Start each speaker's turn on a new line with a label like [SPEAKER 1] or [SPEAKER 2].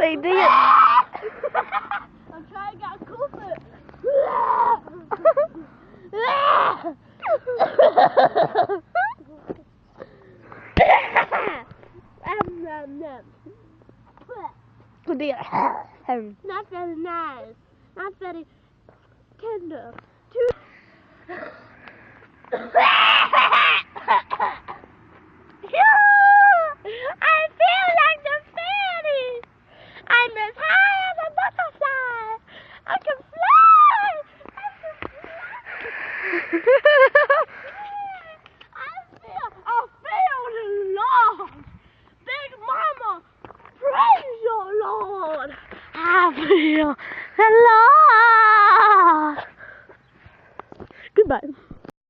[SPEAKER 1] They did.
[SPEAKER 2] I'm trying to get a cool foot.
[SPEAKER 1] Good deal.
[SPEAKER 2] Not very nice. Not very tender. I feel like the fairy. I'm as high as a butterfly. I can fly. I feel the Lord. Big Mama, praise your Lord. I feel the Lord.